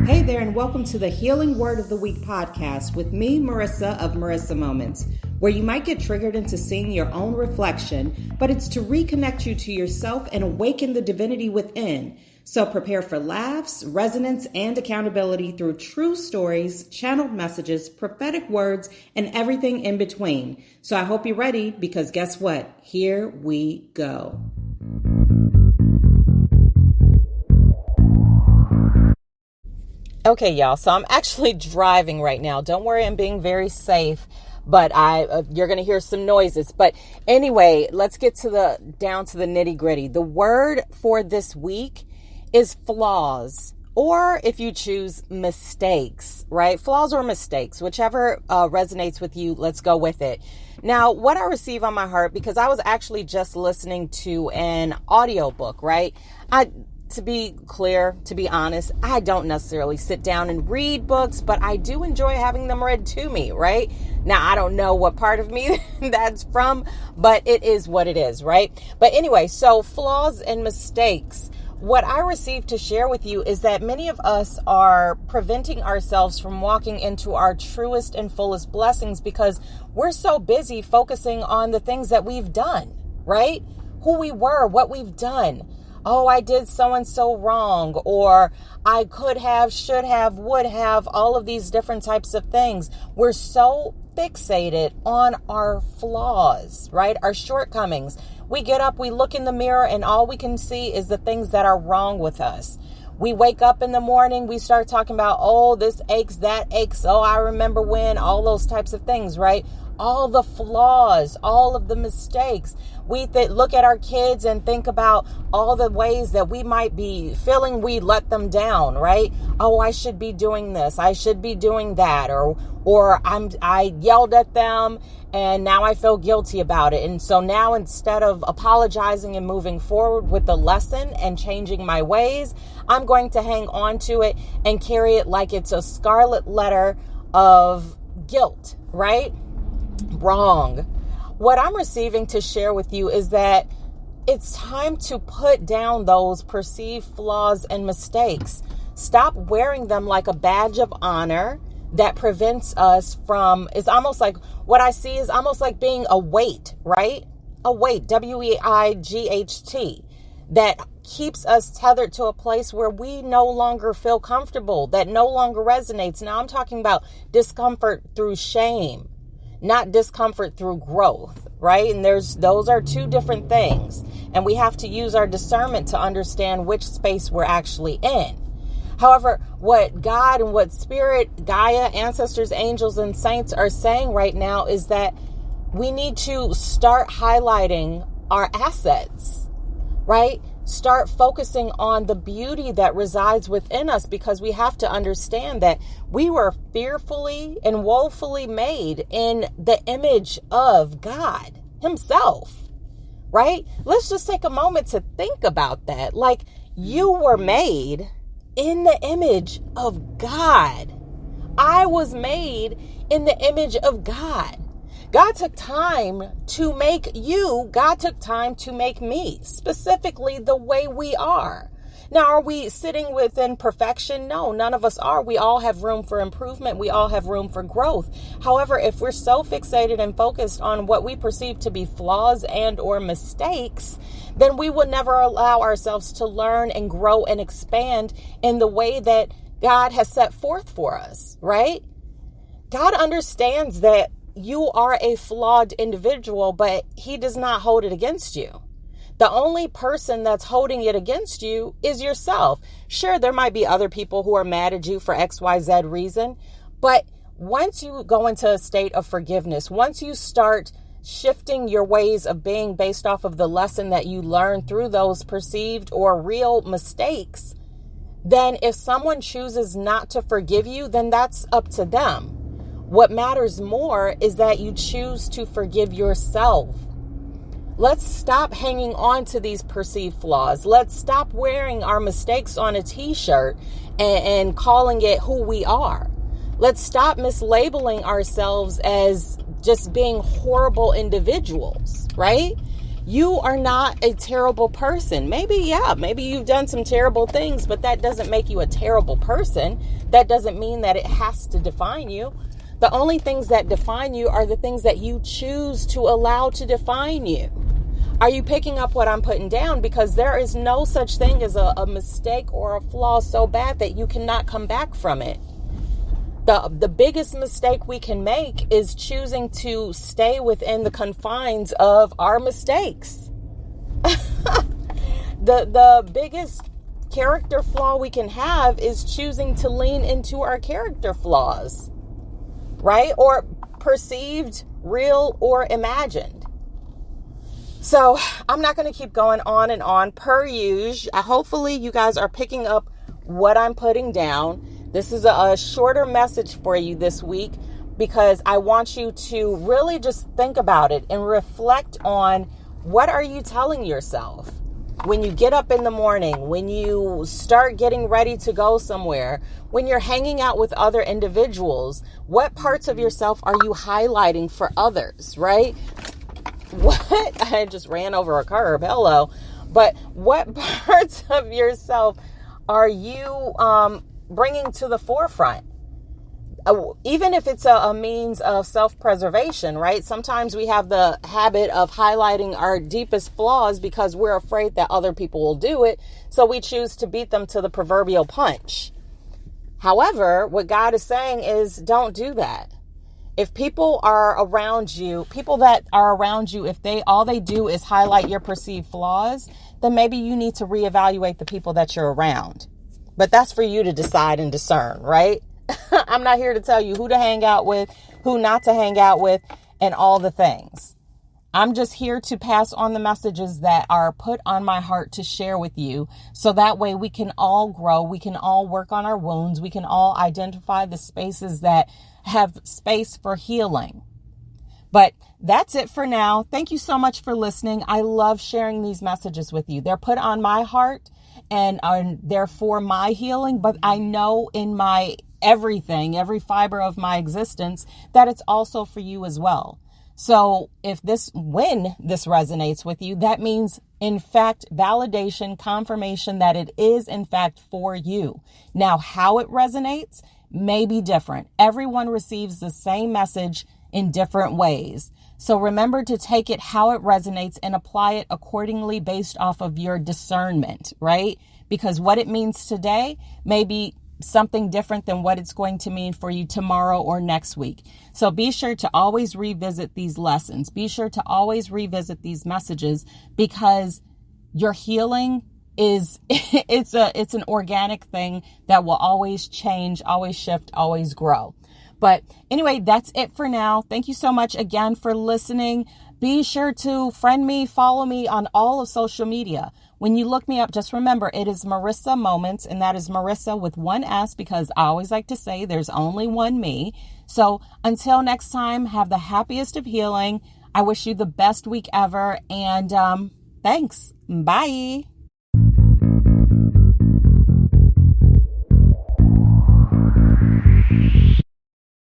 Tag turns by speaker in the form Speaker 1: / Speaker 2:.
Speaker 1: Hey there, and welcome to the Healing Word of the Week podcast with me, Marissa of Marissa Moments, where you might get triggered into seeing your own reflection, but it's to reconnect you to yourself and awaken the divinity within. So prepare for laughs, resonance, and accountability through true stories, channeled messages, prophetic words, and everything in between. So I hope you're ready, because guess what? Here we go. Okay, y'all, so I'm actually driving right now. Don't worry, I'm being very safe, but you're going to hear some noises. But anyway, let's get down to the nitty gritty. The word for this week is flaws, or if you choose, mistakes, right? Flaws or mistakes, whichever resonates with you, let's go with it. Now, what I receive on my heart, because I was actually just listening to an audiobook, right? To be clear, to be honest, I don't necessarily sit down and read books, but I do enjoy having them read to me, right? Now, I don't know what part of me that's from, but it is what it is, right? But anyway, so flaws and mistakes. What I received to share with you is that many of us are preventing ourselves from walking into our truest and fullest blessings because we're so busy focusing on the things that we've done, right? Who we were, what we've done. Oh, I did so-and-so wrong, or I could have, should have, would have, all of these different types of things. We're so fixated on our flaws, right? Our shortcomings. We get up, we look in the mirror, and all we can see is the things that are wrong with us. We wake up in the morning, we start talking about, oh, this aches, that aches, oh, I remember when, all those types of things, right? All the flaws, all of the mistakes. We look at our kids and think about all the ways that we might be feeling we let them down, right? Oh, I should be doing this. I should be doing that. Or I yelled at them and now I feel guilty about it. And so now instead of apologizing and moving forward with the lesson and changing my ways, I'm going to hang on to it and carry it like it's a scarlet letter of guilt, right? Wrong. What I'm receiving to share with you is that it's time to put down those perceived flaws and mistakes. Stop wearing them like a badge of honor that prevents us from, it's almost like, what I see is almost like being a weight, right? A weight, W-E-I-G-H-T, that keeps us tethered to a place where we no longer feel comfortable, that no longer resonates. Now I'm talking about discomfort through shame, not discomfort through growth, right? And those are two different things. And we have to use our discernment to understand which space we're actually in. However, what God and what Spirit, Gaia, ancestors, angels, and saints are saying right now is that we need to start highlighting our assets, right? Start focusing on the beauty that resides within us, because we have to understand that we were fearfully and woefully made in the image of God Himself, right? Let's just take a moment to think about that. Like, you were made in the image of God. I was made in the image of God. God took time to make you. God took time to make me, specifically the way we are. Now, are we sitting within perfection? No, none of us are. We all have room for improvement. We all have room for growth. However, if we're so fixated and focused on what we perceive to be flaws and or mistakes, then we will never allow ourselves to learn and grow and expand in the way that God has set forth for us, right? God understands that you are a flawed individual, but He does not hold it against you. The only person that's holding it against you is yourself. Sure, there might be other people who are mad at you for XYZ reason, but once you go into a state of forgiveness, once you start shifting your ways of being based off of the lesson that you learned through those perceived or real mistakes, then if someone chooses not to forgive you, then that's up to them. What matters more is that you choose to forgive yourself. Let's stop hanging on to these perceived flaws. Let's stop wearing our mistakes on a t-shirt and calling it who we are. Let's stop mislabeling ourselves as just being horrible individuals, right? You are not a terrible person. Maybe you've done some terrible things, but that doesn't make you a terrible person. That doesn't mean that it has to define you. The only things that define you are the things that you choose to allow to define you. Are you picking up what I'm putting down? Because there is no such thing as a mistake or a flaw so bad that you cannot come back from it. The biggest mistake we can make is choosing to stay within the confines of our mistakes. The biggest character flaw we can have is choosing to lean into our character flaws, right? Or perceived, real, or imagined. So I'm not going to keep going on and on per usual. Hopefully you guys are picking up what I'm putting down. This is a shorter message for you this week because I want you to really just think about it and reflect on what are you telling yourself when you get up in the morning, when you start getting ready to go somewhere, when you're hanging out with other individuals. What parts of yourself are you highlighting for others, right? What? I just ran over a curb. Hello. But what parts of yourself are you bringing to the forefront? Even if it's a means of self-preservation, right? Sometimes we have the habit of highlighting our deepest flaws because we're afraid that other people will do it. So we choose to beat them to the proverbial punch. However, what God is saying is don't do that. If people that are around you, if all they do is highlight your perceived flaws, then maybe you need to reevaluate the people that you're around. But that's for you to decide and discern, right? I'm not here to tell you who to hang out with, who not to hang out with, and all the things. I'm just here to pass on the messages that are put on my heart to share with you. So that way we can all grow. We can all work on our wounds. We can all identify the spaces that have space for healing. But that's it for now. Thank you so much for listening. I love sharing these messages with you. They're put on my heart and they're for my healing. But I know in my everything, every fiber of my existence, that it's also for you as well. So when this resonates with you, that means, in fact, validation, confirmation that it is, in fact, for you. Now, how it resonates may be different. Everyone receives the same message in different ways. So remember to take it how it resonates and apply it accordingly based off of your discernment, right? Because what it means today may be something different than what it's going to mean for you tomorrow or next week. So be sure to always revisit these lessons. Be sure to always revisit these messages because your healing it's an organic thing that will always change, always shift, always grow. But anyway, that's it for now. Thank you so much again for listening. Be sure to friend me, follow me on all of social media. When you look me up, just remember it is Marissa Moments, and that is Marissa with one S because I always like to say there's only one me. So until next time, have the happiest of healing. I wish you the best week ever, and thanks. Bye.